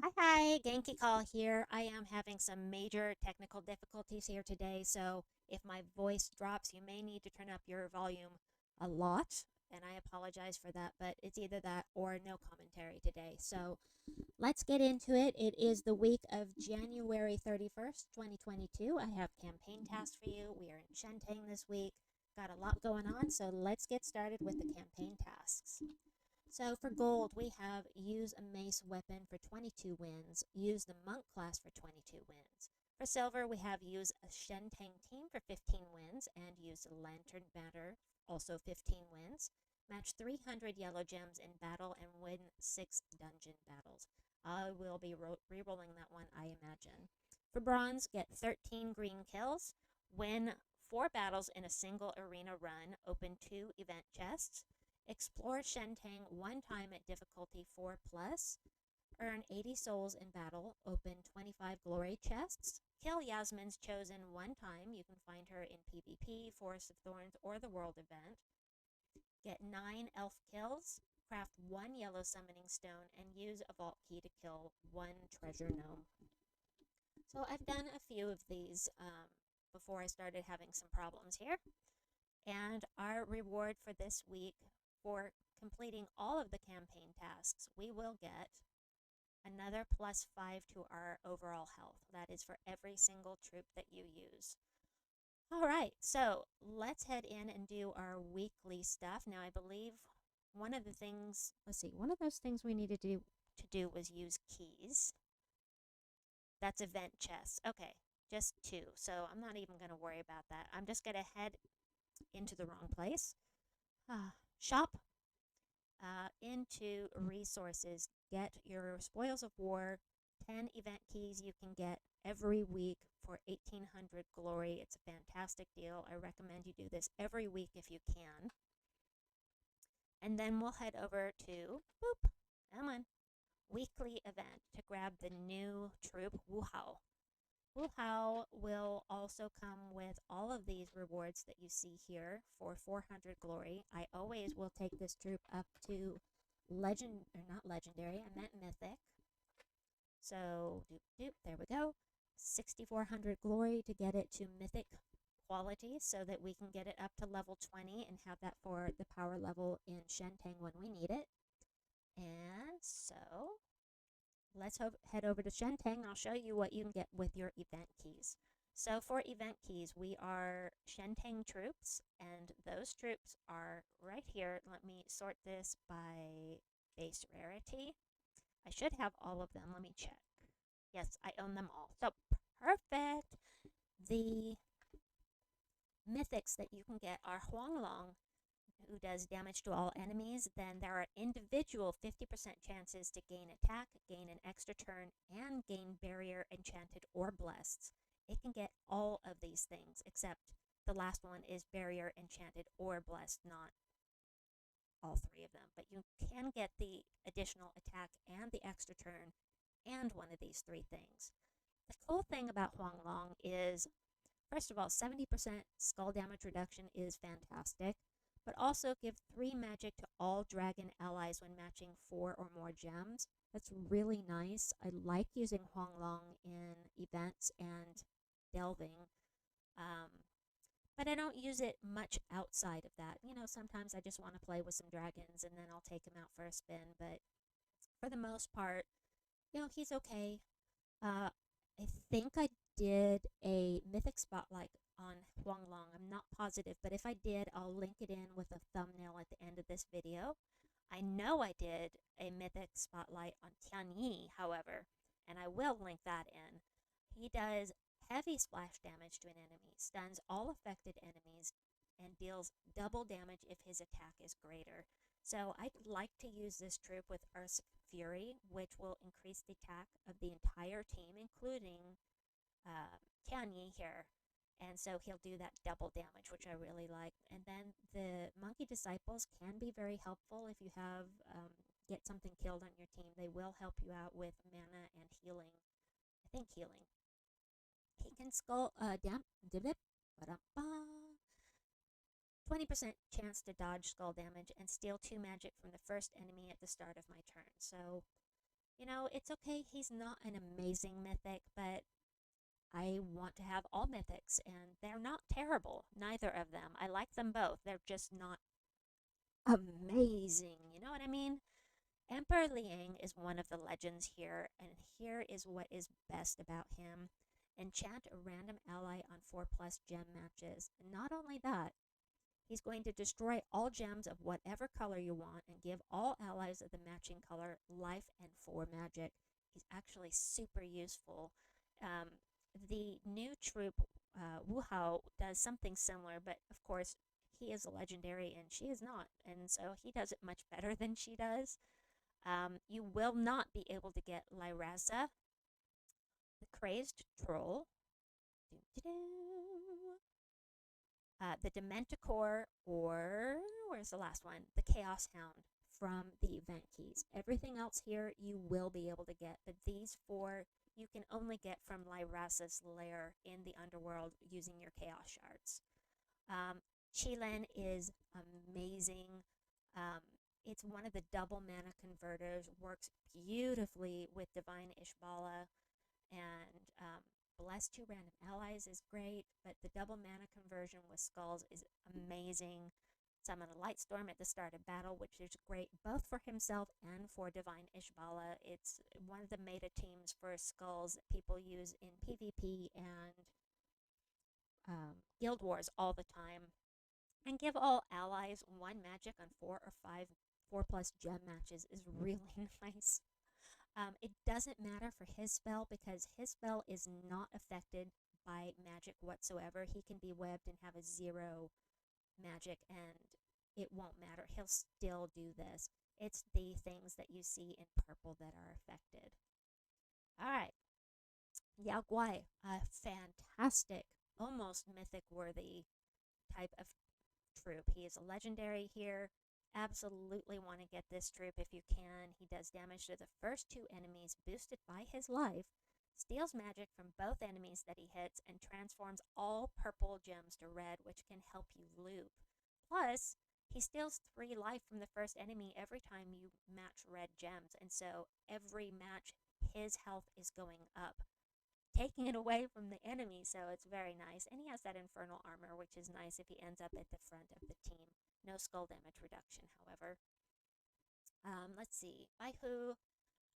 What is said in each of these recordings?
Hi, Genki Call here. I am having some major technical difficulties here today, so if my voice drops, you may need to turn up your volume a lot, and I apologize for that, but it's either that or no commentary today. So let's get into it. It is the week of January 31st, 2022. I have campaign tasks for you. We are in Shentang this week. Got a lot going on, so let's get started with the campaign tasks. So for gold, we have use a mace weapon for 22 wins, use the monk class for 22 wins. For silver, we have use a Shentang team for 15 wins and use the lantern banner, also 15 wins. Match 300 yellow gems in battle and win 6 dungeon battles. I will be re-rolling that one, I imagine. For bronze, get 13 green kills, win 4 battles in a single arena run, open 2 event chests, explore Shentang one time at difficulty 4 plus, earn 80 souls in battle, open 25 glory chests, kill Yasmin's Chosen one time. You can find her in PvP, Forest of Thorns, or the World event. Get 9 elf kills, craft 1 yellow summoning stone, and use a vault key to kill 1 treasure gnome. So I've done a few of these before I started having some problems here. And our reward for this week for completing all of the campaign tasks, we will get another +5 to our overall health. That is for every single troop that you use. All right, so let's head in and do our weekly stuff. Now, I believe one of the things, let's see, one of those things we needed to do was use keys. That's event chests. Okay, just 2. So I'm not even going to worry about that. I'm just going to head into the wrong place. Shop, into resources, get your spoils of war, 10 event keys you can get every week for 1800 glory. It's a fantastic deal. I recommend you do this every week if you can. And then we'll head over to, boop, come on, weekly event to grab the new troop, Wuhao. Wuhao will also come with all of these rewards that you see here for 400 glory. I always will take this troop up to legend, or not legendary, I meant mythic. So, doop doop, there we go. 6,400 glory to get it to mythic quality so that we can get it up to level 20 and have that for the power level in Shentang when we need it. And so, let's head over to Shentang and I'll show you what you can get with your event keys. So for event keys, we are Shentang troops, and those troops are right here. Let me sort this by base rarity. I should have all of them. Let me check. Yes, I own them all. So perfect. The mythics that you can get are Huanglong, who does damage to all enemies. Then there are individual 50% chances to gain attack, gain an extra turn, and gain barrier, enchanted, or blessed. It can get all of these things, except the last one is barrier, enchanted, or blessed, not all 3 of them. But you can get the additional attack and the extra turn and one of these 3 things. The cool thing about Huanglong is, first of all, 70% skull damage reduction is fantastic, but also give 3 magic to all dragon allies when matching 4 or more gems. That's really nice. I like using Huanglong in events and delving, um, but I don't use it much outside of that. Sometimes I just want to play with some dragons and then I'll take him out for a spin, but for the most part, he's okay. Uh, I think I did a Mythic Spotlight on Huanglong. I'm not positive, but if I did, I'll link it in with a thumbnail at the end of this video. I know I did a Mythic Spotlight on Tianjini, however, and I will link that in. He does heavy splash damage to an enemy, stuns all affected enemies, and deals double damage if his attack is greater. So I'd like to use this troop with Earth's Fury, which will increase the attack of the entire team, including Tianyi here. And so he'll do that double damage, which I really like. And then the Monkey Disciples can be very helpful if you have get something killed on your team. They will help you out with mana and healing. I think healing. He can skull 20% chance to dodge skull damage and steal 2 magic from the first enemy at the start of my turn. So It's okay. He's not an amazing mythic, but I want to have all mythics, and they're not terrible, neither of them. I like them both. They're just not amazing. You know what I mean? Emperor Liang is one of the legends here, and here is what is best about him. Enchant a random ally on 4 plus gem matches. And not only that, he's going to destroy all gems of whatever color you want and give all allies of the matching color life and 4 magic. He's actually super useful. Um, the new troop, Wuhao, does something similar, but of course, he is a legendary and she is not, and so he does it much better than she does. You will not be able to get Lyraza, the Crazed Troll, the Dementicore, or where's the last one? The Chaos Hound from the event keys. Everything else here you will be able to get, but these 4 you can only get from Lyrasa's lair in the underworld using your Chaos Shards. Um, Qilin is amazing. Um, it's one of the double mana converters, works beautifully with Divine Ishbala, and Bless 2 random allies is great, but the double mana conversion with Skulls is amazing. Summon a Light Storm at the start of battle, which is great both for himself and for Divine Ishbala. It's one of the meta teams for Skulls that people use in PvP and Guild Wars all the time. And give all allies 1 magic on 4 or 5 4 plus gem matches is really nice. It doesn't matter for his spell because his spell is not affected by magic whatsoever. He can be webbed and have a 0 magic and it won't matter. He'll still do this. It's the things that you see in purple that are affected. All right. Yoguai, a fantastic, almost mythic worthy type of troop. He is a legendary here. Absolutely want to get this troop if you can. He does damage to the first 2 enemies boosted by his life, steals magic from both enemies that he hits, and transforms all purple gems to red, which can help you loop. Plus, he steals 3 life from the first enemy every time you match red gems, and so every match his health is going up, taking it away from the enemy, so it's very nice. And he has that infernal armor, which is nice if he ends up at the front of the team. No skull damage reduction, however. Let's see. By who?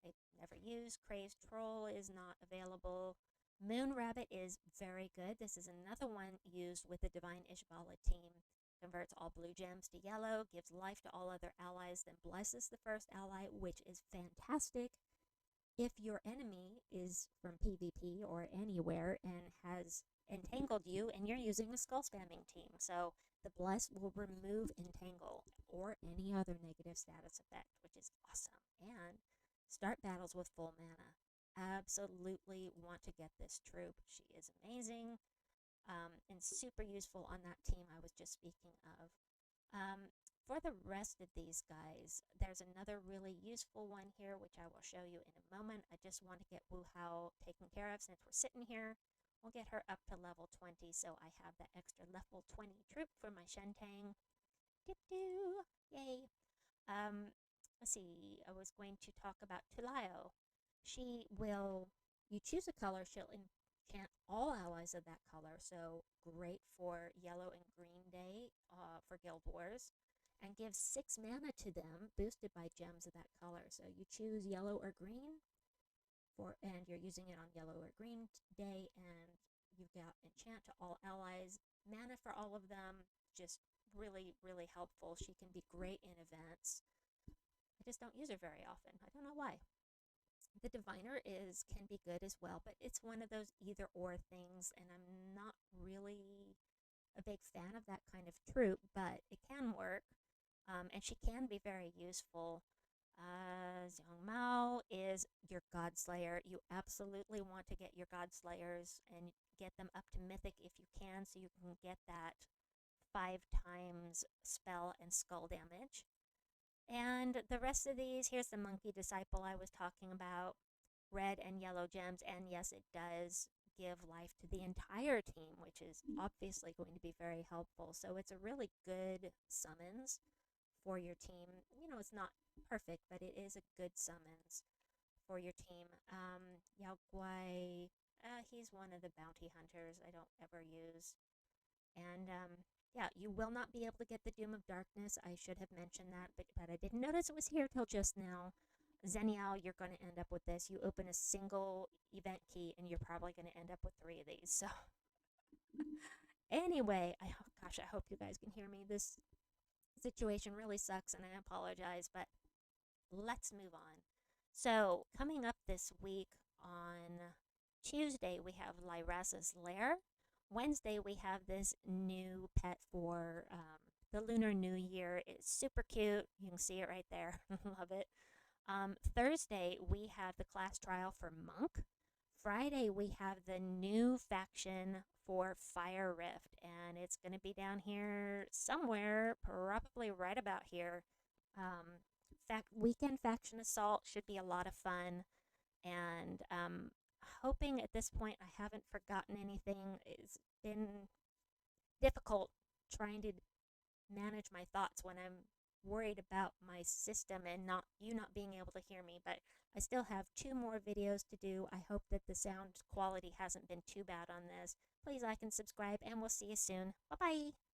I never use. Crazed Troll is not available. Moon Rabbit is very good. This is another one used with the Divine Ishbala team. Converts all blue gems to yellow, gives life to all other allies, then blesses the first ally, which is fantastic if your enemy is from PvP or anywhere and has entangled you and you're using a skull spamming team. So the bless will remove entangle or any other negative status effect, which is awesome. And start battles with full mana. Absolutely want to get this troop. She is amazing and super useful on that team I was just speaking of. For the rest of these guys, there's another really useful one here, which I will show you in a moment. I just want to get Wuhao taken care of since we're sitting here. We'll get her up to level 20, so I have that extra level 20 troop for my Shentang. Dip-doo! Yay! Let's see, I was going to talk about Talayo. She will, you choose a color, she'll enchant all allies of that color, so great for yellow and green day for Guild Wars, and gives 6 mana to them, boosted by gems of that color. So you choose yellow or green, and you're using it on yellow or green day, and you've got enchant to all allies, mana for all of them, just really, really helpful. She can be great in events. I just don't use her very often. I don't know why. The Diviner can be good as well, but it's one of those either or things, and I'm not really a big fan of that kind of troop, but it can work, and she can be very useful. Xiong Mao is your Godslayer. You absolutely want to get your Godslayers and get them up to Mythic if you can, so you can get that 5 times spell and skull damage. And the rest of these, here's the Monkey Disciple I was talking about. Red and yellow gems, and yes, it does give life to the entire team, which is obviously going to be very helpful. So it's a really good summons for your team. It's not perfect, but it is a good summons for team. Yoguai, he's one of the bounty hunters I don't ever use. And yeah, you will not be able to get the Doom of Darkness. I should have mentioned that, but I didn't notice it was here till just now. Zenial, you're going to end up with this. You open a single event key, and you're probably going to end up with three of these. So, anyway, gosh, I hope you guys can hear me. This situation really sucks, and I apologize, but let's move on. So, coming up this week on Tuesday, we have Lyrasa's Lair. Wednesday, we have this new pet for the Lunar New Year. It's super cute. You can see it right there. Love it. Thursday, we have the class trial for Monk. Friday, we have the new faction for Fire Rift, and it's going to be down here somewhere, probably right about here. Weekend Faction Assault should be a lot of fun, and hoping at this point I haven't forgotten anything. It's been difficult trying to manage my thoughts when I'm worried about my system and not being able to hear me, but I still have 2 more videos to do. I hope that the sound quality hasn't been too bad on this. Please like and subscribe, and we'll see you soon. Bye bye.